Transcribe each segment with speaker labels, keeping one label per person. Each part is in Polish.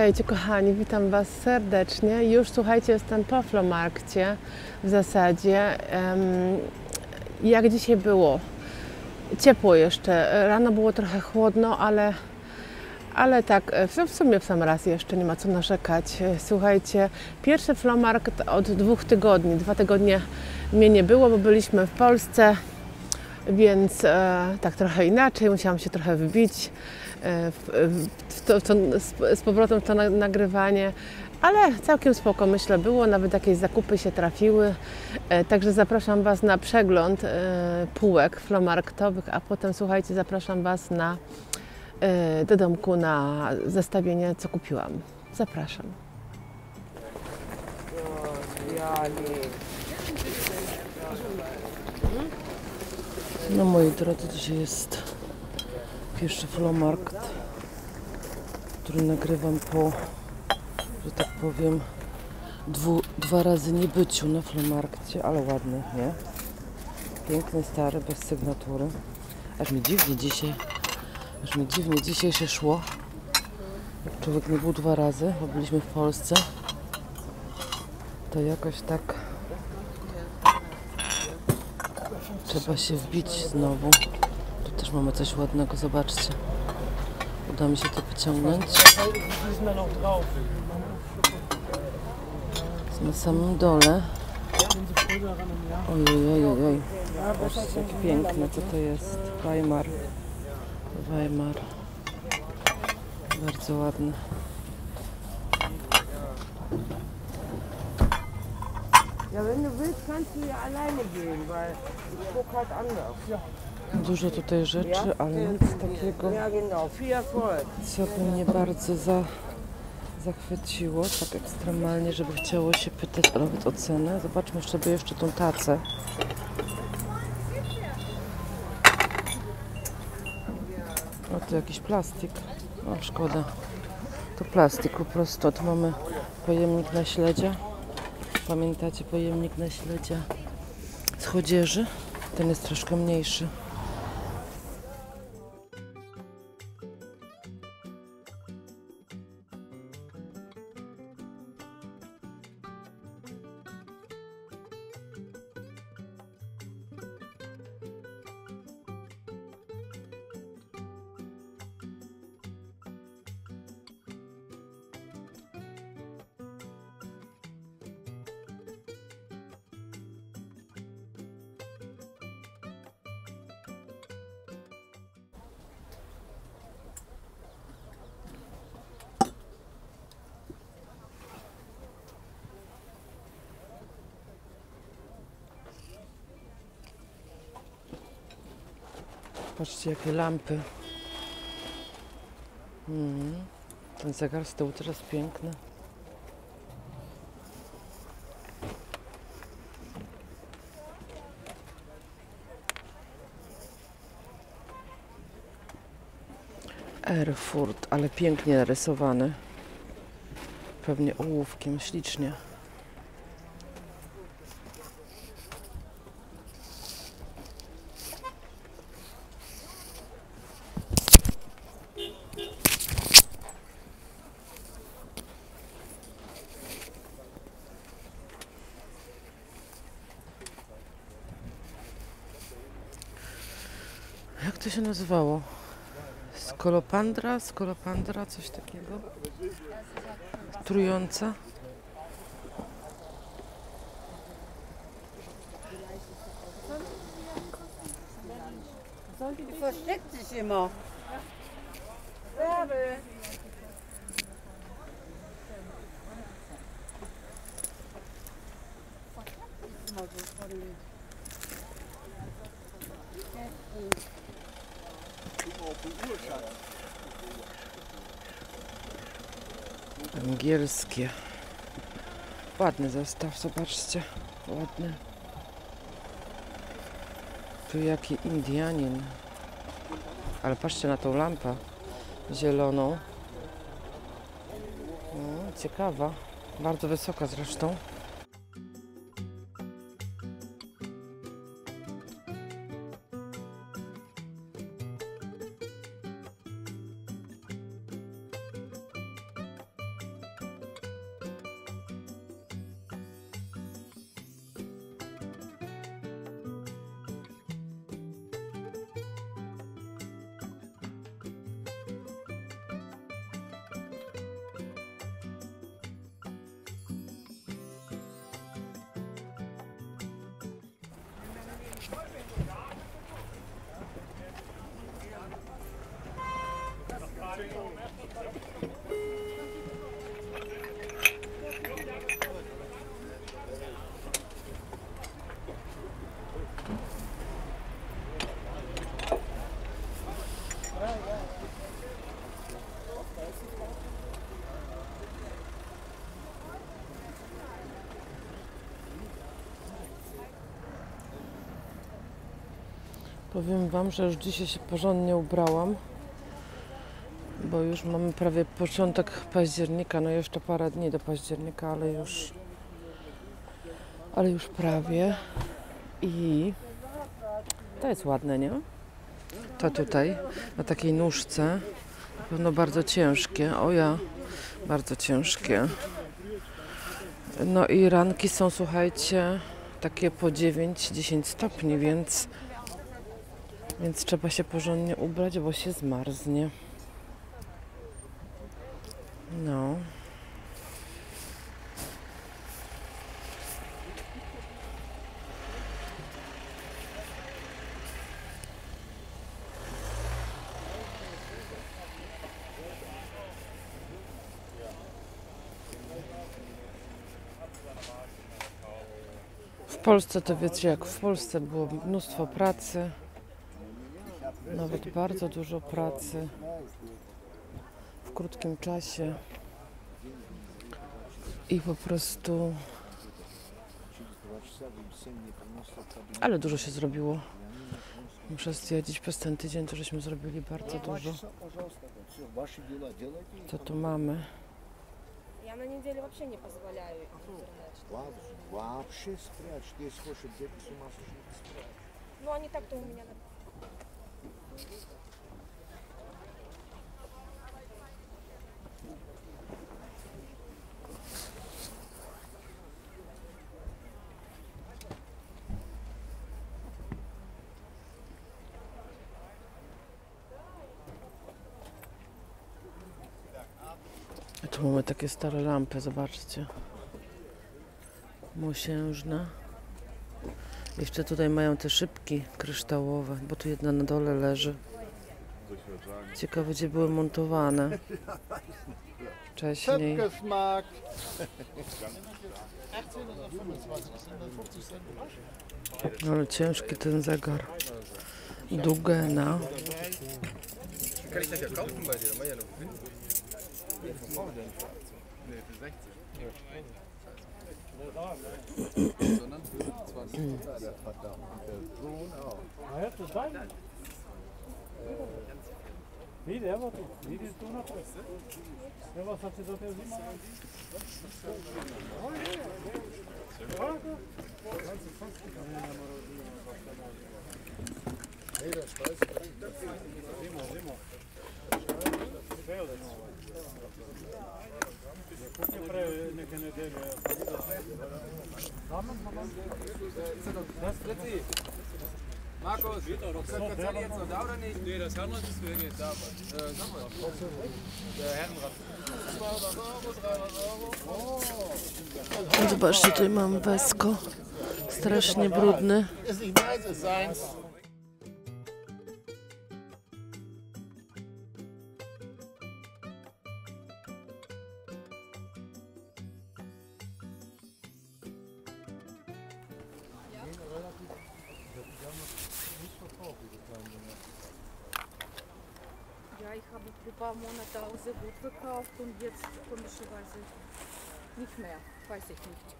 Speaker 1: Witajcie kochani, witam Was serdecznie. Już słuchajcie, jestem po Flohmarkcie w zasadzie. Jak dzisiaj było? Ciepło jeszcze, rano było trochę chłodno, ale tak, w sumie w sam raz jeszcze nie ma co narzekać. Słuchajcie, pierwszy Flohmarkt od 2 tygodni, 2 tygodnie mnie nie było, bo byliśmy w Polsce, więc tak trochę inaczej, musiałam się trochę wbić z powrotem w to nagrywanie, ale całkiem spoko, myślę, było, nawet jakieś zakupy się trafiły, także zapraszam Was na przegląd półek flohmarktowych, a potem, słuchajcie, zapraszam Was do domku na zestawienie, co kupiłam. Zapraszam. No moi drodzy, dzisiaj jest pierwszy Flohmarkt, który nagrywam po, że tak powiem, dwa razy niebyciu na Flohmarkcie, ale ładny, nie? Piękny, stary, bez sygnatury. Aż mi dziwnie dzisiaj się szło. Jak człowiek nie był 2 razy, bo byliśmy w Polsce, to jakoś tak trzeba się wbić znowu. Tu też mamy coś ładnego, zobaczcie. Uda mi się to wyciągnąć. Na samym dole. Ojej. Zobaczcie, jak piękne, co to jest. Weimar. Bardzo ładne.
Speaker 2: Ja, wenn du willst, kannst du ja alleine gehen, weil ich guck halt anders.
Speaker 1: Dużo tutaj rzeczy, ale nic takiego,
Speaker 2: Ja, genau, viel Erfolg.
Speaker 1: co by mnie bardzo zachwyciło, tak ekstremalnie, żeby chciało się pytać nawet o cenę. Zobaczmy sobie jeszcze tą tacę. O, to jakiś plastik. O, szkoda. To plastik po prostu. Tu mamy pojemnik na śledzia. Pamiętacie pojemnik na śledzia z chodzieży? Ten jest troszkę mniejszy. Patrzcie, jakie lampy. Ten zegar z tyłu teraz piękny. Erfurt, ale pięknie narysowany. Pewnie ołówkiem, ślicznie. Jak to się nazywało? Skolopandra, coś takiego. Trująca.
Speaker 2: Die versteckt sich immer. Werbe.
Speaker 1: Angielskie. Ładny zestaw, zobaczcie. Ładny. Tu jaki Indianin. Ale patrzcie na tą lampę zieloną. Ciekawa. Bardzo wysoka zresztą. Powiem Wam, że już dzisiaj się porządnie ubrałam, bo już mamy prawie początek października, no jeszcze parę dni do października, ale już prawie. I to jest ładne, nie? To tutaj, na takiej nóżce, na pewno bardzo ciężkie, bardzo ciężkie. No i ranki są, słuchajcie, takie po 9-10 stopni, więc trzeba się porządnie ubrać, bo się zmarznie. No. W Polsce to wiecie, jak w Polsce było mnóstwo pracy, nawet bardzo dużo pracy w krótkim czasie i po prostu, ale dużo się zrobiło. Muszę stwierdzić, przez ten tydzień to żeśmy zrobili bardzo dużo. Co tu mamy?
Speaker 3: Я на неделю вообще не позволяю интернет.
Speaker 2: Вообще спрячь, ты если хочешь дети с ума сошли, спрячь.
Speaker 3: Ну, они так-то у меня...
Speaker 1: Tu mamy takie stare lampy, zobaczcie. Mosiężne. Jeszcze tutaj mają te szybki kryształowe, bo tu jedna na dole leży. Ciekawe, gdzie były montowane wcześniej. Ale ciężki ten zegar. Dugena.
Speaker 4: Kann ich das ja kaufen bei dir? Dann mach ich ja noch Gewinn. Nee, von vorne denn? Nee, für 60. Sondern für 20. Ja, der verdammt. Der Sohn auch.
Speaker 5: Ja, das ist dein. Wie, der war du? Wie, die du noch? Ja, was hat sie dort immer?
Speaker 4: Nee, der Speis. Markus, ist das Verzell jetzt noch da oder nicht? Nee, das Herrenrad ist für jetzt da. Sag mal. Der Herrenrad.
Speaker 1: Zobaczcie, tutaj mam wesko. Strasznie brudny.
Speaker 4: Ist nicht meins, ist seins.
Speaker 3: Ja, ich habe für ein paar Monate auch sehr gut gekauft und jetzt komischerweise nicht mehr. Weiß ich nicht.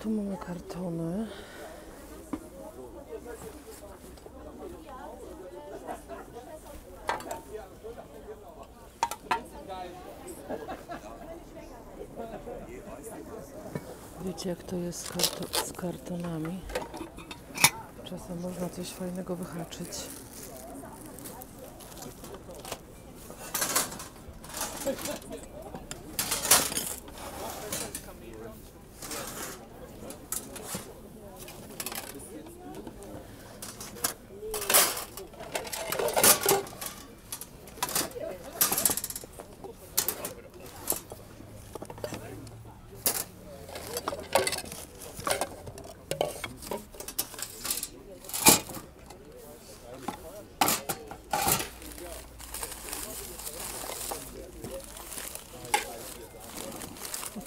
Speaker 1: Tu mamy kartony. Wiecie, jak to jest z kartonami? Czasem można coś fajnego wyhaczyć.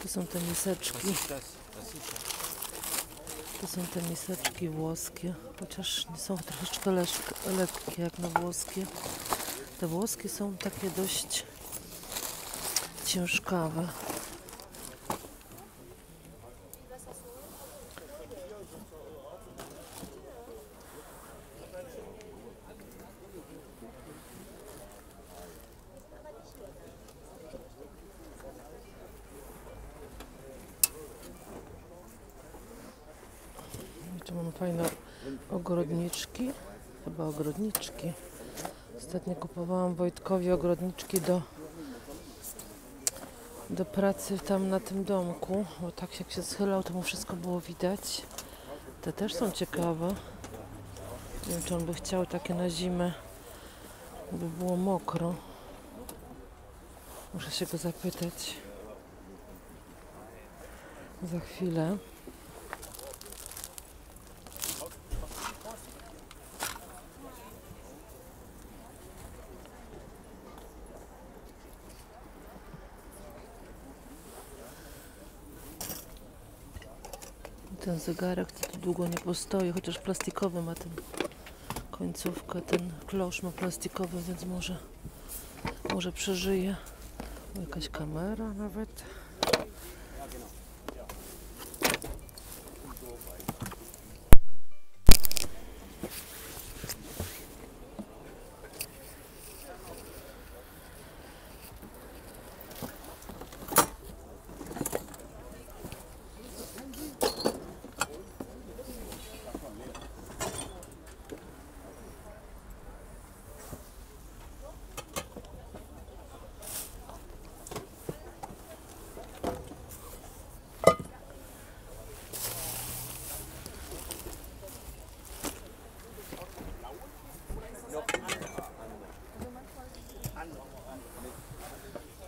Speaker 1: Tu są te miseczki. To są te miseczki włoskie, chociaż nie są troszeczkę lekkie jak na włoskie. Te włoskie są takie dość ciężkawe. Tu mamy fajne ogrodniczki, chyba ogrodniczki. Ostatnio kupowałam Wojtkowi ogrodniczki do pracy tam na tym domku, bo tak jak się schylał, to mu wszystko było widać. Te też są ciekawe. Nie wiem, czy on by chciał takie na zimę, by było mokro. Muszę się go zapytać za chwilę. Ten zegarek to tu długo nie postoi, chociaż plastikowy ma ten końcówkę, ten klosz ma plastikowy, więc może przeżyje. Jakaś kamera nawet.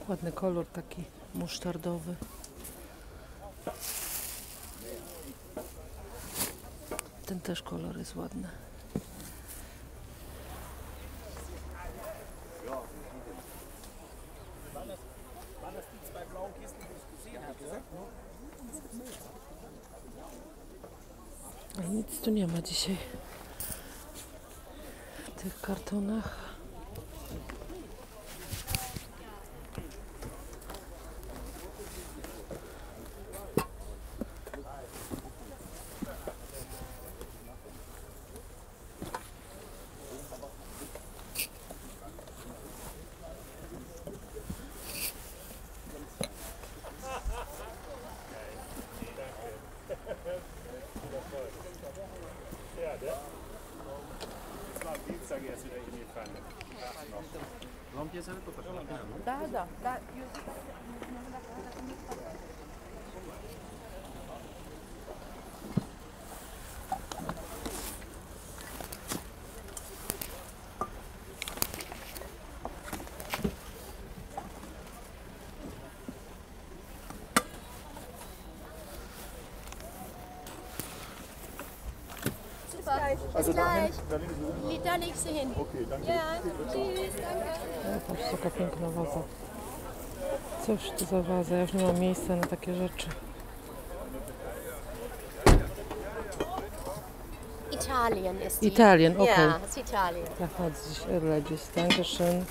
Speaker 1: Ładny kolor taki musztardowy. Ten też kolor jest ładny. A nic tu nie ma dzisiaj w tych kartonach.
Speaker 6: Also dahin da legst du hin. Okay, danke. Ja, tschüss, danke.
Speaker 1: Patrzcie, jaka piękna waza. Cóż to za waza? Ja już nie mam miejsca na takie rzeczy.
Speaker 6: Italien ist die.
Speaker 1: Italien, okay.
Speaker 6: Ja, ist Italien.
Speaker 1: Da hat sich erledigt. Dankeschön.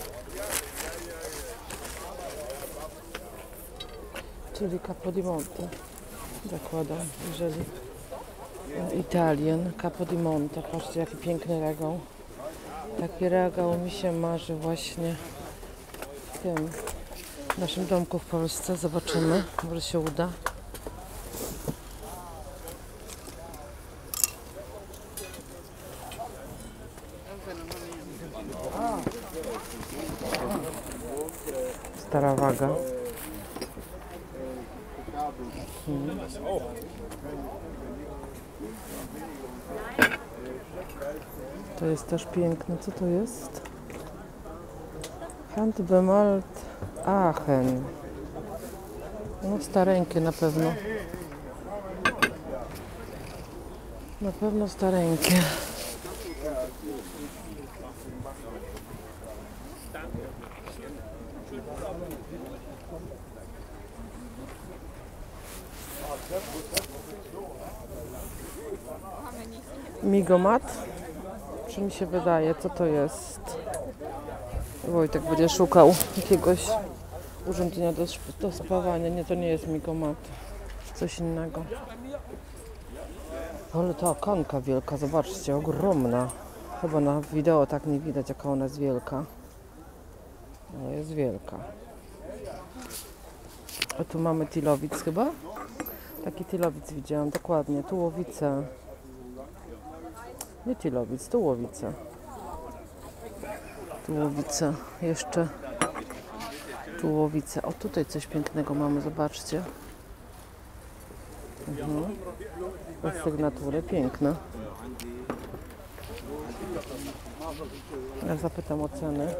Speaker 1: Czyli Capodimonte. Zakładam, jeżeli... Italien, Capodimonte. Patrzcie, jaki piękny regał. Taki regał mi się marzy właśnie w tym naszym domku w Polsce. Zobaczymy, może się uda. Stara waga. To jest też piękne. Co to jest? Handbemalt Aachen. No stareńkie na pewno. Na pewno stareńkie. Migomat? Czy mi się wydaje, co to jest? Wojtek będzie szukał jakiegoś urządzenia do spawania. Nie, to nie jest migomat. Coś innego. Ale ta okonka wielka, zobaczcie, ogromna. Chyba na wideo tak nie widać, jaka ona jest wielka. Ale jest wielka. A tu mamy tilowic chyba? Taki tilowic widziałam, dokładnie. Tułowice. Nie tilowic, tułowice. Tułowice. Jeszcze tułowice. O, tutaj coś pięknego mamy, zobaczcie. Bez sygnatury, piękne. Ja zapytam o ceny.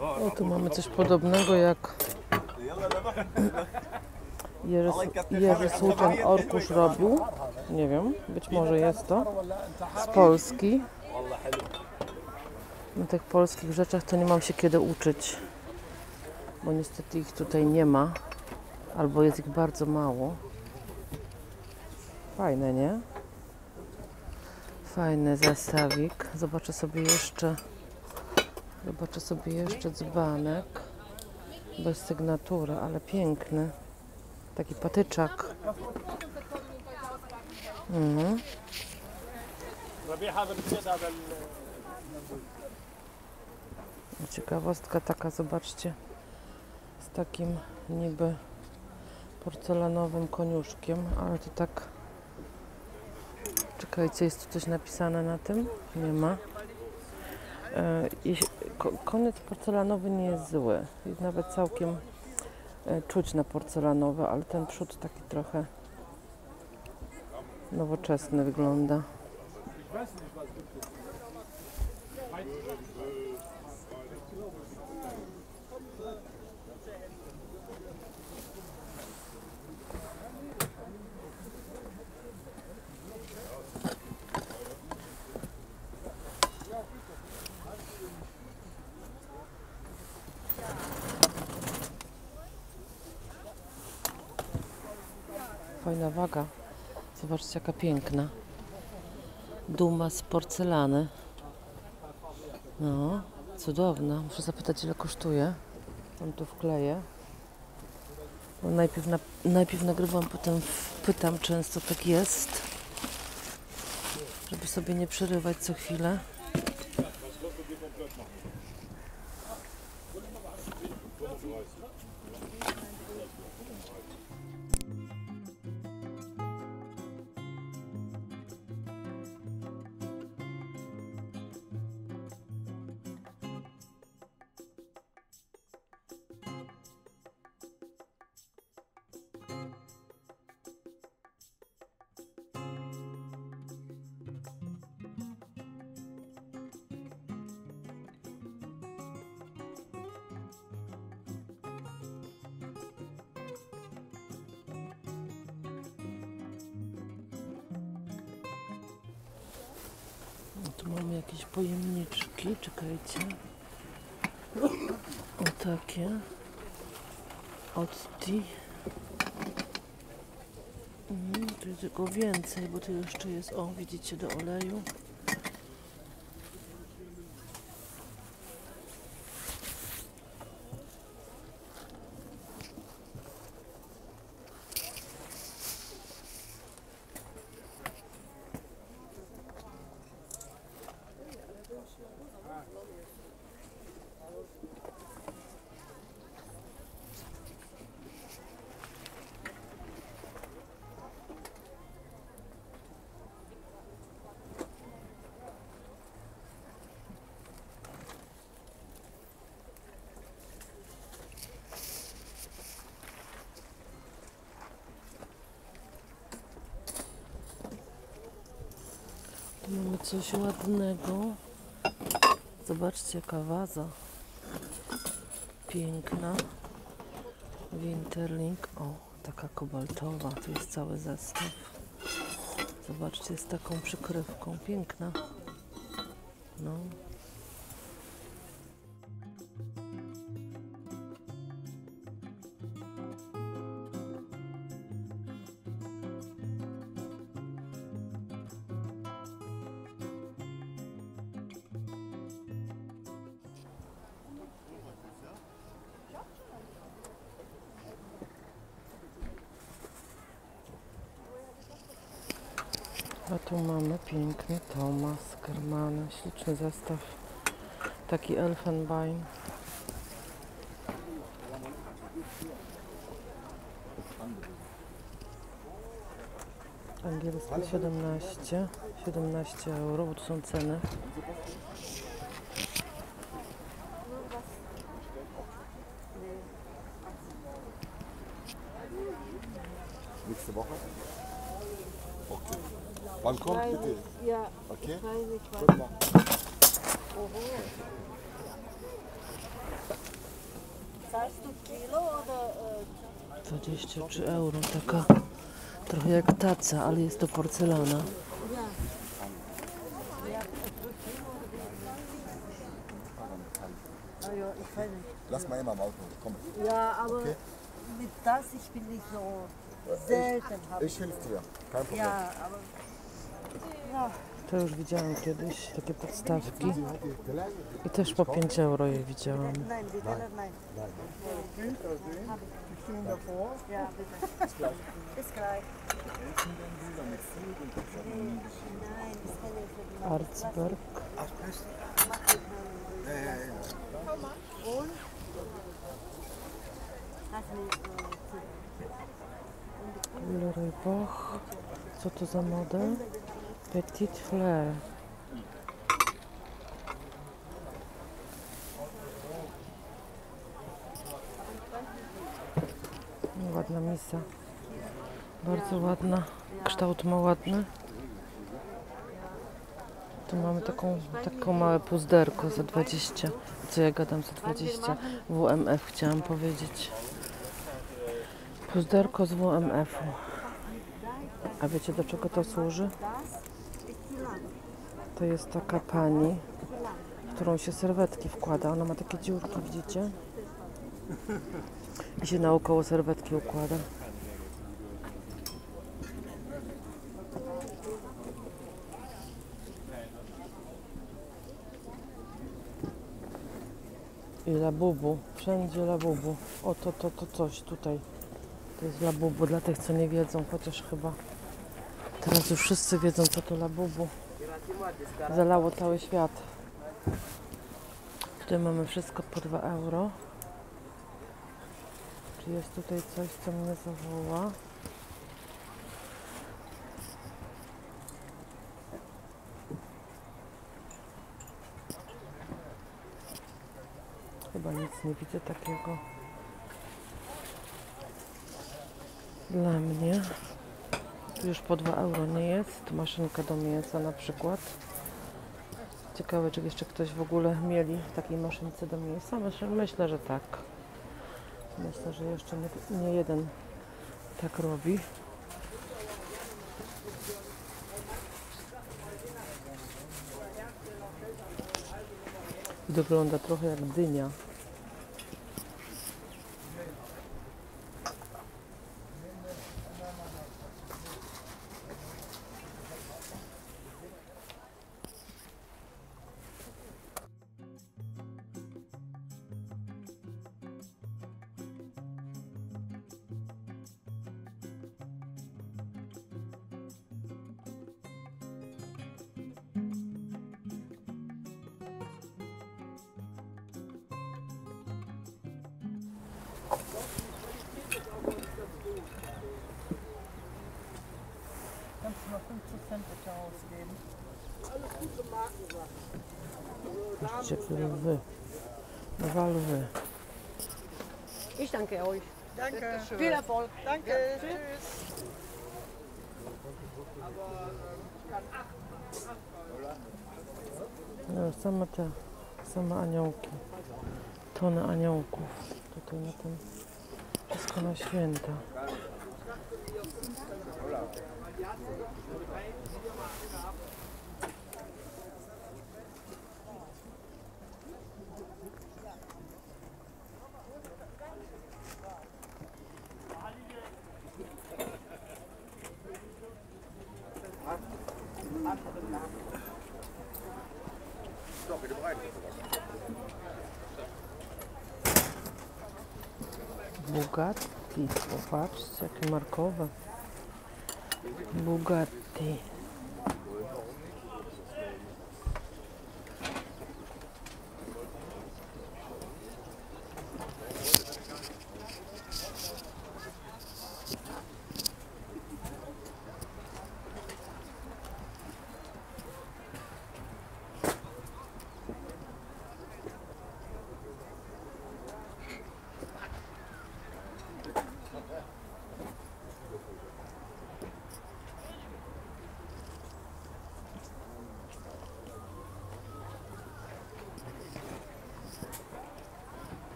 Speaker 1: O, tu mamy coś podobnego jak Jerzy Słuczan Orkusz robił. Nie wiem, być może jest to z Polski. Na tych polskich rzeczach to nie mam się kiedy uczyć, bo niestety ich tutaj nie ma, albo jest ich bardzo mało. Fajne, nie? Fajny zestawik. Zobaczę sobie jeszcze dzbanek bez sygnatury, ale piękny. Taki patyczak. Ciekawostka taka, zobaczcie, z takim niby porcelanowym koniuszkiem, ale to tak... Czekajcie, jest tu coś napisane na tym? Nie ma. Koniec porcelanowy nie jest zły. Jest nawet całkiem czuć na porcelanowe, ale ten przód taki trochę nowoczesny wygląda. Fajna waga. Zobaczcie, jaka piękna. Duma z porcelany. No, cudowna. Muszę zapytać, ile kosztuje. Tam tu wkleję. Bo najpierw nagrywam, potem pytam, często tak jest. Żeby sobie nie przerywać co chwilę. Tu mamy jakieś pojemniczki, czekajcie. O takie. Otti. Tu jest tylko więcej, bo tu jeszcze jest, o widzicie, do oleju. Tu mamy coś ładnego. Zobaczcie, jaka waza. Piękna. Winterling. O, taka kobaltowa. Tu jest cały zestaw. Zobaczcie, z taką przykrywką. Piękna. No. A tu mamy piękny Thomas Germany, śliczny zestaw, taki Elfenbein. Angielski 17 euro, bo tu są ceny.
Speaker 7: Nächste Woche? Okay. Wann kommt bitte?
Speaker 2: Ja,
Speaker 7: Okay?
Speaker 2: ich weiß nicht,
Speaker 7: Gut machen.
Speaker 1: 23 euro, taka trochę jak taca, ale jest to porcelana.
Speaker 7: Lass mal immer am Auto. Komm.
Speaker 2: Ja, aber
Speaker 7: Okay.
Speaker 2: mit das ich bin nicht so selten habe.
Speaker 7: Ich helfe dir. Kein Problem.
Speaker 2: Ja, aber
Speaker 1: To już widziałam kiedyś, takie podstawki. I też po 5 euro je widziałam.
Speaker 2: nein, die Teller nein. Ja, bitte. Bis gleich. Bis gleich. Nein, das kann ich nicht.
Speaker 1: Arzberg.
Speaker 2: Und? Hast du nicht
Speaker 1: Leroy Boch. Co to za model? Petit Fleur. Ładna misa. Bardzo ładna. Kształt ma ładny. Tu mamy taką małe puzderko za 20. Co ja gadam za 20? WMF chciałam powiedzieć. Puzderko z WMF-u. A wiecie, do czego to służy? To jest taka pani, w którą się serwetki wkłada. Ona ma takie dziurki, widzicie? I się naokoło serwetki układa. I labubu. Wszędzie labubu. O, to coś tutaj. To jest labubu dla tych, co nie wiedzą, chociaż chyba teraz już wszyscy wiedzą, co to labubu. Zalało cały świat. Tutaj mamy wszystko po 2 euro. Czy jest tutaj coś, co mnie zawoła? Chyba nic nie widzę takiego dla mnie. Tu już po 2 euro nie jest. Maszynka do mięsa na przykład. Ciekawe, czy jeszcze ktoś w ogóle mieli w takiej maszynce do mięsa. Myślę, że tak. Myślę, że jeszcze nie jeden tak robi. Wygląda trochę jak dynia.
Speaker 2: Kannst du noch 50 Cent bitte ausgeben?
Speaker 1: Patrzcie, które lwy. Dwa lwy.
Speaker 2: Ich danke euch. Danke. Viel Erfolg. Danke. Tschüss.
Speaker 1: No, same aniołki. Tony aniołków. Tutaj na tym. Wszystko na święta. Bugatti, popatrzcie, jakie markowe. Bugatti.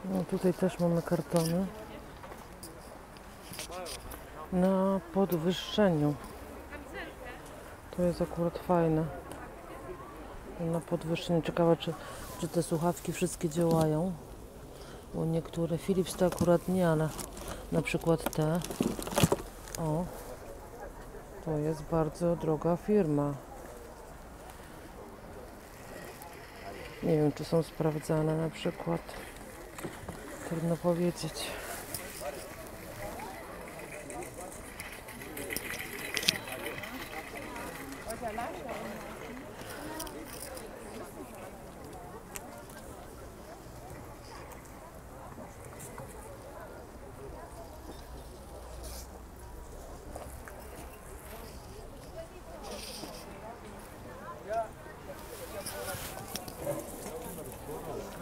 Speaker 1: No tutaj też mamy kartony na podwyższeniu. To jest akurat fajne. Na podwyższeniu. Ciekawe, czy te słuchawki wszystkie działają. Bo niektóre Philips to akurat nie, ale na przykład te. O, to jest bardzo droga firma. Nie wiem, czy są sprawdzane na przykład. Trudno powiedzieć.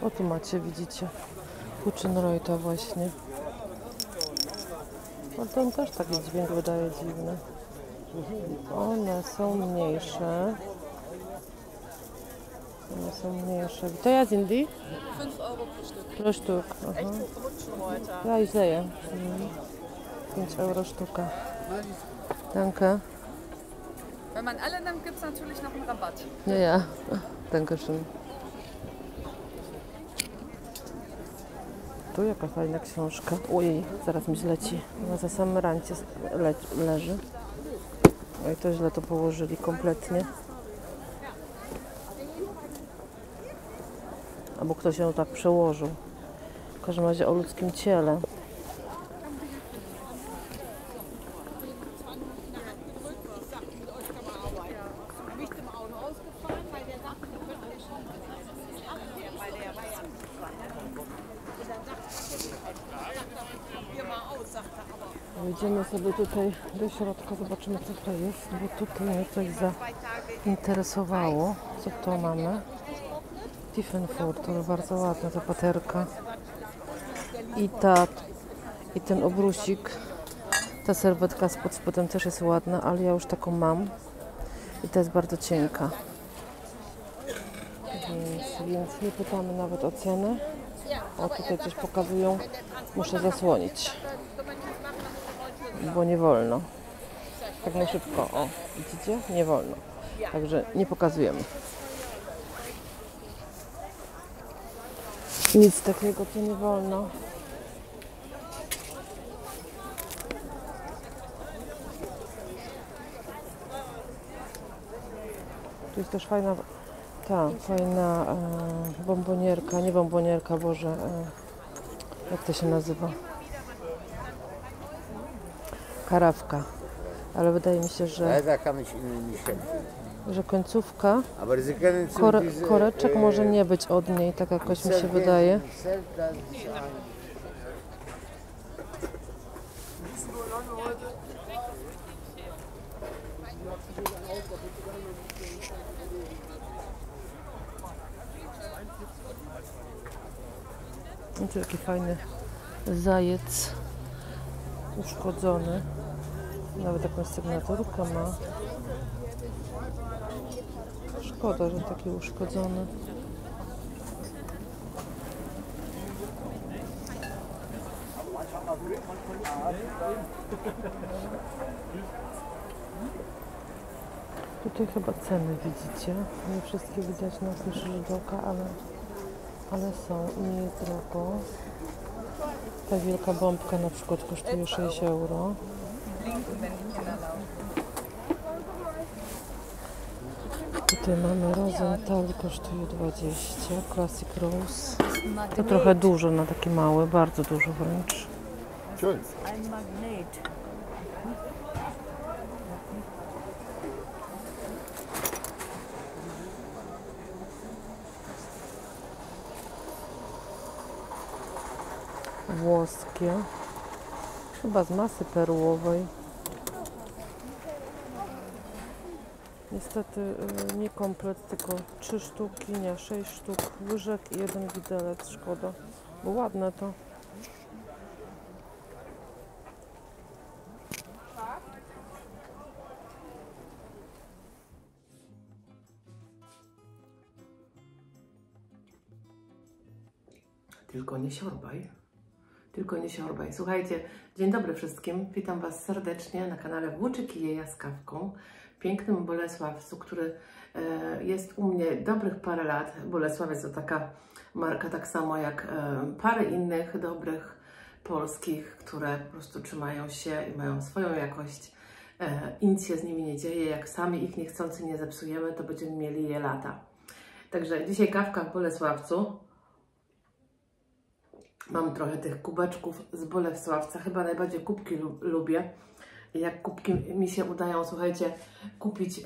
Speaker 1: O, tu macie, widzicie, Huchenreuta właśnie. No ten też taki dźwięk wydaje dziwny. One są mniejsze. One są mniejsze. To ja sind die?
Speaker 3: 5 Euro pro Stück.
Speaker 1: Pro Stück. Aha.
Speaker 3: Rutschenreuter.
Speaker 1: Ja, ich sehe. 5 Euro sztuka. Danke.
Speaker 3: Wenn man alle nimmt, gibt es natürlich noch einen Rabatt.
Speaker 1: Ja, ja. Danke schön. Tu jaka fajna książka. Ojej, zaraz mi zleci. Ona za samym rancie leży. Oj, to źle to położyli kompletnie. Albo ktoś ją tak przełożył. W każdym razie o ludzkim ciele. Wejdziemy sobie tutaj do środka, zobaczymy, co to jest, bo tutaj mnie coś zainteresowało. Co to mamy? Tiefenfurter, bardzo ładna ta paterka. I ten obrusik, ta serwetka pod spodem też jest ładna, ale ja już taką mam. I ta jest bardzo cienka. Więc nie pytamy nawet o cenę. O, tutaj coś pokazują. Muszę zasłonić, bo nie wolno. Tak na szybko. O, widzicie? Nie wolno. Także nie pokazujemy. Nic takiego, co nie wolno. Tu jest też fajna bombonierka, nie bombonierka, Boże, jak to się nazywa? Karawka. Ale wydaje mi się, że końcówka, koreczek może nie być od niej, tak jakoś mi się wydaje. I tu taki fajny zajec uszkodzony. Nawet jakąś sygnaturkę ma. Szkoda, że taki uszkodzony. Tutaj chyba ceny widzicie. Nie wszystkie widać na pierwszy rzut oka, ale są i nie jest drogo. Ta wielka bombka na przykład kosztuje 6 euro. Tutaj mamy Rosenthal, kosztuje 20, Classic Rose. To trochę dużo na taki mały, bardzo dużo wręcz.
Speaker 7: Schön.
Speaker 2: Ein Magnet.
Speaker 1: Włoskie, chyba z masy perłowej. Niestety nie komplet, tylko 3 sztuki, nie 6 sztuk łyżek i 1 widelec, szkoda, bo ładne to. Tylko nie siorbaj. Tylko nie siorbaj. Słuchajcie, dzień dobry wszystkim. Witam Was serdecznie na kanale Włóczyki Jeja z Kawką. Pięknym Bolesławcu, który jest u mnie dobrych parę lat. Bolesławiec to taka marka tak samo jak parę innych dobrych polskich, które po prostu trzymają się i mają swoją jakość. Nic się z nimi nie dzieje. Jak sami ich niechcący nie zepsujemy, to będziemy mieli je lata. Także dzisiaj kawka w Bolesławcu. Mam trochę tych kubeczków z Bolesławca. Chyba najbardziej kubki lubię. Jak kubki mi się udają, słuchajcie, kupić,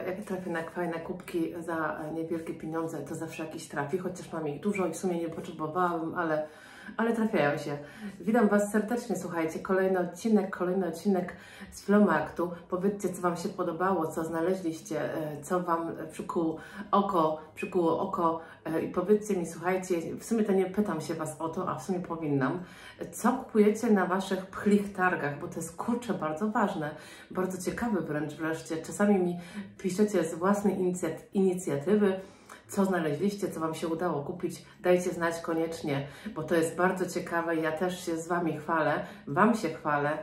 Speaker 1: jak trafię na fajne kubki za niewielkie pieniądze, to zawsze jakiś trafi, chociaż mam ich dużo i w sumie nie potrzebowałabym, ale trafiają się. Witam Was serdecznie, słuchajcie, kolejny odcinek z Flomarktu. Powiedzcie, co Wam się podobało, co znaleźliście, co Wam przykuło oko i powiedzcie mi, słuchajcie, w sumie to nie pytam się Was o to, a w sumie powinnam, co kupujecie na Waszych pchlich targach, bo to jest, kurczę, bardzo ważne, bardzo ciekawe wreszcie. Czasami mi piszecie z własnej inicjatywy, co znaleźliście, co Wam się udało kupić, dajcie znać koniecznie, bo to jest bardzo ciekawe. Ja też się z Wami chwalę, Wam się chwalę,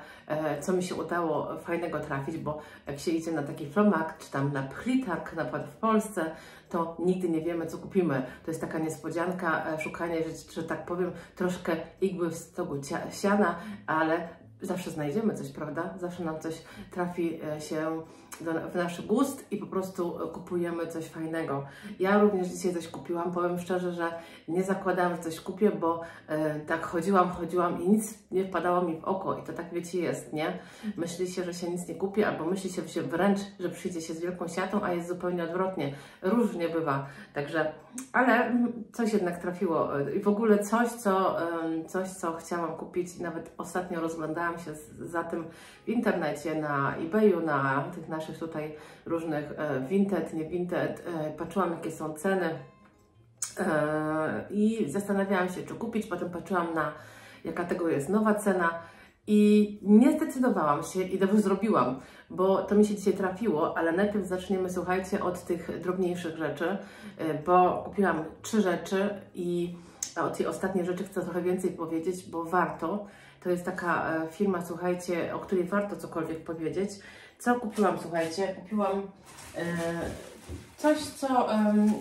Speaker 1: co mi się udało fajnego trafić, bo jak się idzie na taki Flomarkt, czy tam na pchlitarg, na przykład w Polsce, to nigdy nie wiemy, co kupimy. To jest taka niespodzianka, szukanie, że tak powiem, troszkę igły w stogu siana, ale zawsze znajdziemy coś, prawda? Zawsze nam coś trafi się w nasz gust i po prostu kupujemy coś fajnego. Ja również dzisiaj coś kupiłam. Powiem szczerze, że nie zakładałam, że coś kupię, bo tak chodziłam i nic nie wpadało mi w oko. I to tak, wiecie, jest, nie? Myśli się, że się nic nie kupi, albo myśli się wręcz, że przyjdzie się z wielką siatą, a jest zupełnie odwrotnie. Różnie bywa. Także, ale coś jednak trafiło. I w ogóle coś, co chciałam kupić. Nawet ostatnio rozglądałam się za tym w internecie, na eBayu, na tych naszych tutaj różnych Vinted, nie Vinted. Patrzyłam, jakie są ceny i zastanawiałam się, czy kupić. Potem patrzyłam, jaka tego jest nowa cena i nie zdecydowałam się i dobrze zrobiłam, bo to mi się dzisiaj trafiło, ale najpierw zaczniemy, słuchajcie, od tych drobniejszych rzeczy, bo kupiłam 3 rzeczy i o tej ostatniej rzeczy chcę trochę więcej powiedzieć, bo warto. To jest taka firma, słuchajcie, o której warto cokolwiek powiedzieć. Co kupiłam, słuchajcie? Kupiłam coś, co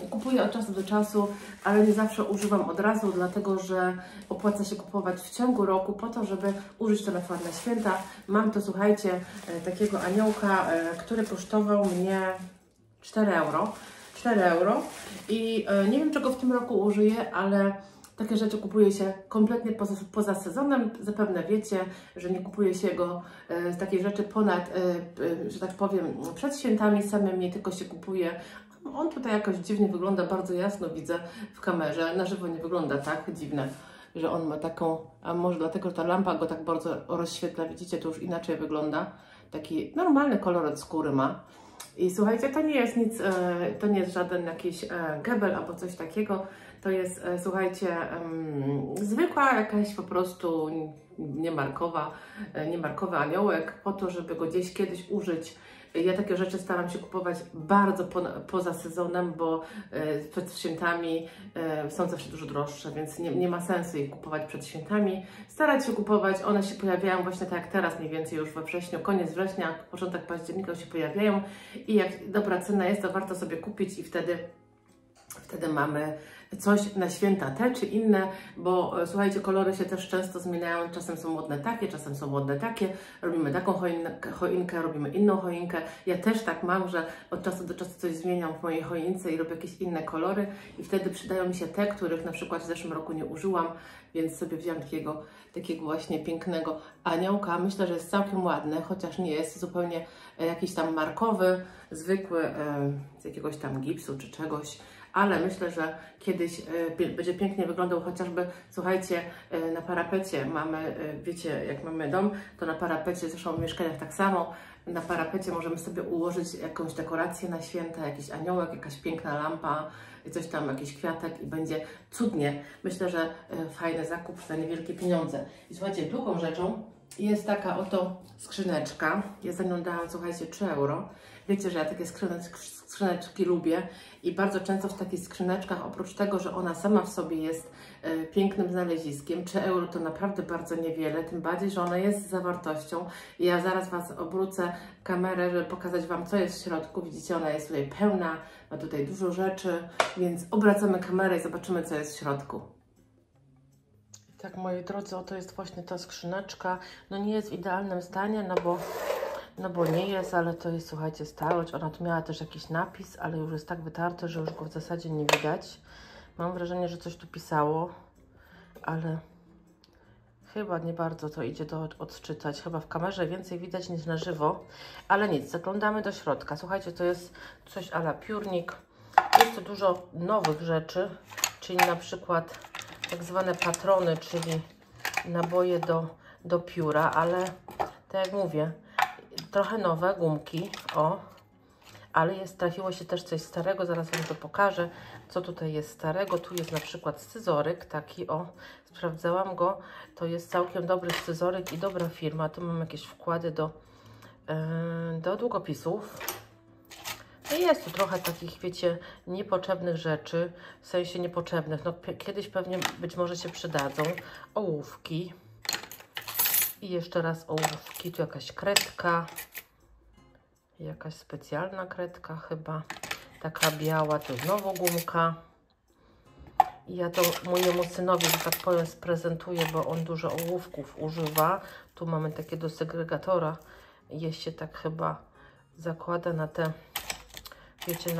Speaker 1: kupuję od czasu do czasu, ale nie zawsze używam od razu, dlatego że opłaca się kupować w ciągu roku po to, żeby użyć to na przykład na święta. Mam to, słuchajcie, takiego aniołka, który kosztował mnie 4 euro. 4 euro i nie wiem, czego w tym roku użyję, ale takie rzeczy kupuje się kompletnie poza sezonem. Zapewne wiecie, że nie kupuje się go takiej rzeczy ponad, że tak powiem, przed świętami samymi, tylko się kupuje. On tutaj jakoś dziwnie wygląda, bardzo jasno widzę w kamerze. Na żywo nie wygląda tak dziwne, że on ma taką, a może dlatego, że ta lampa go tak bardzo rozświetla, widzicie, to już inaczej wygląda. Taki normalny kolor skóry ma. I słuchajcie, to nie jest nic, to nie jest żaden jakiś gebel albo coś takiego. To jest, słuchajcie, zwykła jakaś po prostu niemarkowy aniołek po to, żeby go gdzieś kiedyś użyć. Ja takie rzeczy staram się kupować bardzo poza sezonem, bo przed świętami są zawsze dużo droższe, więc nie ma sensu ich kupować przed świętami. Starać się kupować, one się pojawiają właśnie tak jak teraz, mniej więcej już we wrześniu, koniec września, początek października się pojawiają i jak dobra cena jest, to warto sobie kupić i wtedy Wtedy mamy coś na święta te czy inne, bo słuchajcie, kolory się też często zmieniają, czasem są modne takie, czasem są modne takie, robimy taką choinkę, robimy inną choinkę. Ja też tak mam, że od czasu do czasu coś zmieniam w mojej choince i robię jakieś inne kolory i wtedy przydają mi się te, których na przykład w zeszłym roku nie użyłam, więc sobie wziąłam takiego właśnie pięknego aniołka. Myślę, że jest całkiem ładny, chociaż nie jest zupełnie jakiś tam markowy, zwykły, z jakiegoś tam gipsu czy czegoś, ale myślę, że kiedyś będzie pięknie wyglądał, chociażby, słuchajcie, na parapecie mamy, wiecie, jak mamy dom, to na parapecie, zresztą w mieszkaniach tak samo, na parapecie możemy sobie ułożyć jakąś dekorację na święta, jakiś aniołek, jakaś piękna lampa, coś tam, jakiś kwiatek i będzie cudnie. Myślę, że fajny zakup za niewielkie pieniądze. I słuchajcie, drugą rzeczą jest taka oto skrzyneczka. Ja za nią dałam, słuchajcie, 3 euro. Wiecie, że ja takie skrzyneczki lubię i bardzo często w takich skrzyneczkach, oprócz tego, że ona sama w sobie jest pięknym znaleziskiem, 3 euro to naprawdę bardzo niewiele, tym bardziej, że ona jest z zawartością. I ja zaraz Was obrócę kamerę, żeby pokazać Wam, co jest w środku. Widzicie, ona jest tutaj pełna, ma tutaj dużo rzeczy, więc obracamy kamerę i zobaczymy, co jest w środku. Tak, moi drodzy, oto jest właśnie ta skrzyneczka. No nie jest w idealnym stanie, no bo nie jest, ale to jest, słuchajcie, starość. Ona tu miała też jakiś napis, ale już jest tak wytarty, że już go w zasadzie nie widać. Mam wrażenie, że coś tu pisało, ale chyba nie bardzo to idzie odczytać. Chyba w kamerze więcej widać niż na żywo, ale nic, zaglądamy do środka. Słuchajcie, to jest coś a la piórnik. Jest tu dużo nowych rzeczy, czyli na przykład tak zwane patrony, czyli naboje do pióra, ale tak jak mówię, trochę nowe gumki, ale trafiło się też coś starego, zaraz Wam to pokażę, co tutaj jest starego. Tu jest na przykład scyzoryk, taki sprawdzałam go, to jest całkiem dobry scyzoryk i dobra firma. Tu mam jakieś wkłady do długopisów. No jest tu trochę takich, wiecie, niepotrzebnych rzeczy, w sensie niepotrzebnych, no kiedyś pewnie być może się przydadzą. Ołówki. I jeszcze raz ołówki, tu jakaś kredka, jakaś specjalna kredka chyba, taka biała, tu znowu gumka. I ja to mojemu synowi, że tak powiem, sprezentuję, bo on dużo ołówków używa. Tu mamy takie do segregatora, jest się tak chyba zakłada na te, wiecie,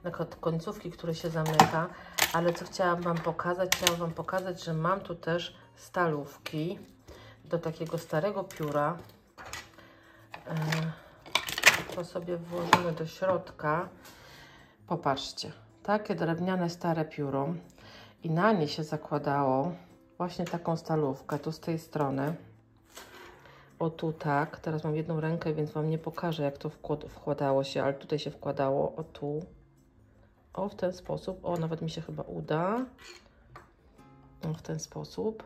Speaker 1: na końcówki, które się zamyka. Ale co chciałam Wam pokazać? Chciałam Wam pokazać, że mam tu też stalówki do takiego starego pióra. To sobie włożymy do środka. Popatrzcie, takie drewniane stare pióro i na nie się zakładało właśnie taką stalówkę, tu z tej strony. O tu tak, teraz mam jedną rękę, więc Wam nie pokażę, jak to wkładało się, ale tutaj się wkładało, o tu. O, w ten sposób, o, nawet mi się chyba uda. O, w ten sposób.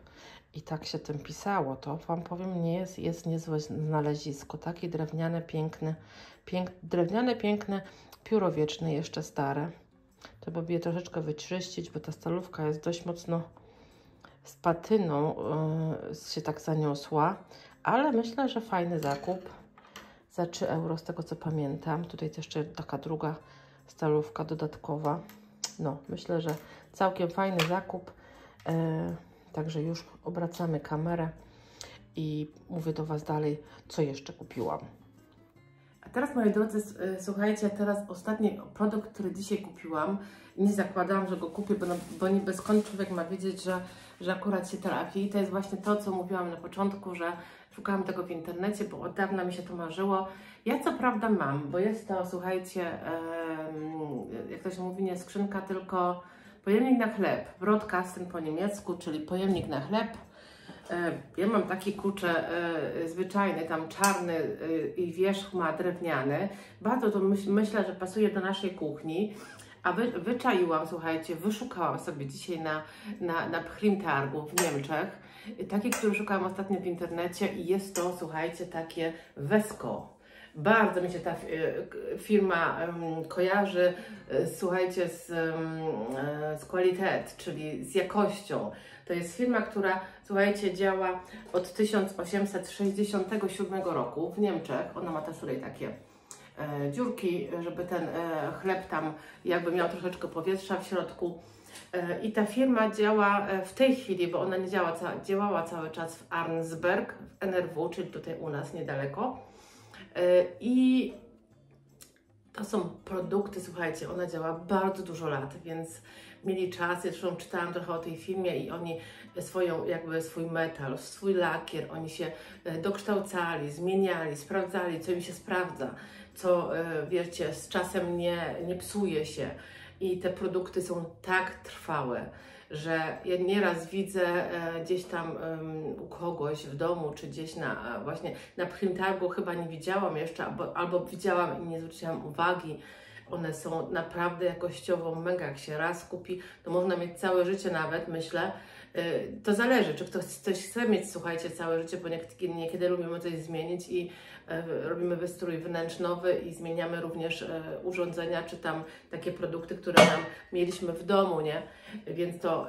Speaker 1: I tak się tym pisało. To Wam powiem, jest niezłe znalezisko. Takie drewniane, piękne pióro wieczne, jeszcze stare. Trzeba by je troszeczkę wyczyścić, bo ta stalówka jest dość mocno z patyną, się tak zaniosła. Ale myślę, że fajny zakup. Za 3 euro, z tego co pamiętam. Tutaj też jeszcze taka druga stalówka dodatkowa. No, myślę, że całkiem fajny zakup. Także już obracamy kamerę i mówię do Was dalej, co jeszcze kupiłam. A teraz, moi drodzy, słuchajcie, teraz ostatni produkt, który dzisiaj kupiłam. Nie zakładałam, że go kupię, bo niby skąd człowiek ma wiedzieć, że akurat się trafi. I to jest właśnie to, co mówiłam na początku, że szukałam tego w internecie, bo od dawna mi się to marzyło. Ja co prawda mam, bo jest to, słuchajcie, jak to się mówi, nie skrzynka, tylko pojemnik na chleb, Brotkasten po niemiecku, czyli pojemnik na chleb. Ja mam taki, kurczę, zwyczajny, tam czarny i wierzch ma drewniany. Bardzo to myślę, że pasuje do naszej kuchni. A wyczaiłam, słuchajcie, wyszukałam sobie dzisiaj na Pchlim Targu w Niemczech. Taki, który szukałam ostatnio w internecie i jest to, słuchajcie, takie Wesko. Bardzo mi się ta firma kojarzy, słuchajcie, z Qualität, czyli z jakością. To jest firma, która, słuchajcie, działa od 1867 roku w Niemczech. Ona ma też tutaj takie dziurki, żeby ten chleb tam jakby miał troszeczkę powietrza w środku. I ta firma działa w tej chwili, bo ona nie działała cały czas w Arnsberg, w NRW, czyli tutaj u nas niedaleko. I to są produkty, słuchajcie, ona działa bardzo dużo lat, więc mieli czas, zresztą czytałam trochę o tej firmie i oni swój metal, swój lakier, oni się dokształcali, zmieniali, sprawdzali, co im się sprawdza, co, wiecie, z czasem nie psuje się. I te produkty są tak trwałe, że ja nieraz widzę gdzieś tam u kogoś w domu, czy gdzieś właśnie na Pchlimtargu, chyba nie widziałam jeszcze, albo widziałam i nie zwróciłam uwagi. One są naprawdę jakościowo mega, jak się raz kupi, to można mieć całe życie nawet, myślę. To zależy, czy ktoś coś chce mieć, słuchajcie, całe życie, bo niekiedy lubimy coś zmienić i robimy wystrój wnętrznowy i zmieniamy również urządzenia, czy tam takie produkty, które nam mieliśmy w domu, nie? Więc to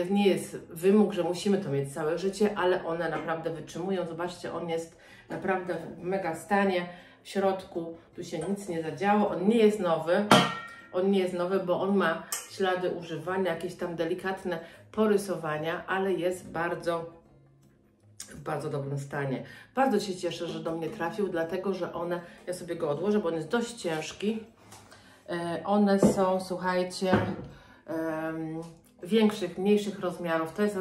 Speaker 1: nie jest wymóg, że musimy to mieć całe życie, ale one naprawdę wytrzymują. Zobaczcie, on jest naprawdę w mega stanie. W środku tu się nic nie zadziało, on nie jest nowy, bo on ma ślady używania, jakieś tam delikatne porysowania, ale jest w bardzo dobrym stanie. Bardzo się cieszę, że do mnie trafił, dlatego że ja sobie go odłożę, bo on jest dość ciężki. One są, słuchajcie, większych, mniejszych rozmiarów. To jest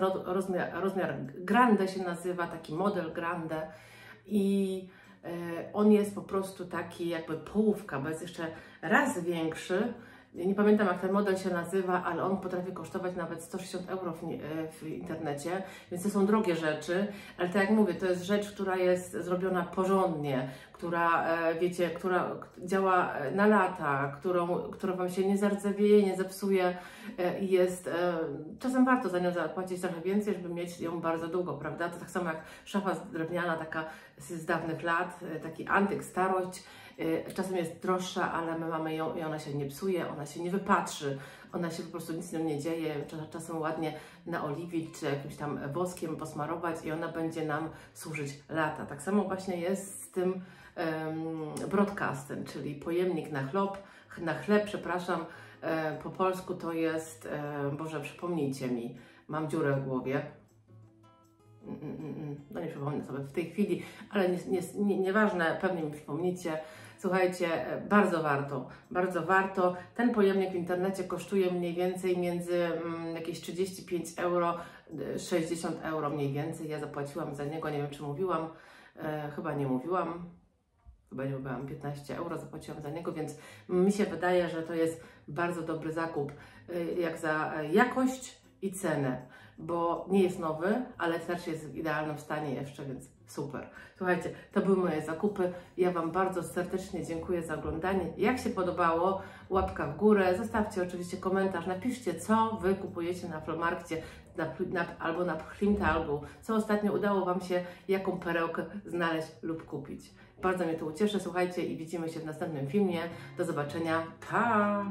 Speaker 1: rozmiar Grande się nazywa, taki model Grande i on jest po prostu taki jakby połówka, bo jest jeszcze raz większy. Nie pamiętam, jak ten model się nazywa, ale on potrafi kosztować nawet 160 euro w internecie, więc to są drogie rzeczy, ale tak jak mówię, to jest rzecz, która jest zrobiona porządnie, która, wiecie, która działa na lata, która Wam się nie zardzewieje, nie zepsuje i jest, czasem warto za nią zapłacić trochę więcej, żeby mieć ją bardzo długo, prawda? To tak samo jak szafa drewniana, taka z dawnych lat, taki antyk, starość. Czasem jest droższa, ale my mamy ją i ona się nie psuje, ona się nie wypatrzy, ona się po prostu nic z nią nie dzieje. Czasem ładnie naoliwić czy jakimś tam woskiem posmarować i ona będzie nam służyć lata. Tak samo właśnie jest z tym broadcastem, czyli pojemnik na chleb, przepraszam, po polsku to jest, Boże, przypomnijcie mi, mam dziurę w głowie. No nie przypomnę sobie w tej chwili, ale nieważne, pewnie mi przypomnicie. Słuchajcie, bardzo warto. Ten pojemnik w internecie kosztuje mniej więcej między jakieś 35 euro, 60 euro mniej więcej. Ja zapłaciłam za niego, nie wiem czy mówiłam, chyba nie mówiłam, 15 euro zapłaciłam za niego, więc mi się wydaje, że to jest bardzo dobry zakup, jak za jakość i cenę, bo nie jest nowy, ale też jest w idealnym stanie jeszcze, więc super. Słuchajcie, to były moje zakupy. Ja Wam bardzo serdecznie dziękuję za oglądanie. Jak się podobało, łapka w górę. Zostawcie oczywiście komentarz, napiszcie, co Wy kupujecie na Flohmarkcie albo na Pchlimtargu, co ostatnio udało Wam się, jaką perełkę znaleźć lub kupić. Bardzo mnie to ucieszy, słuchajcie, i widzimy się w następnym filmie. Do zobaczenia. Pa!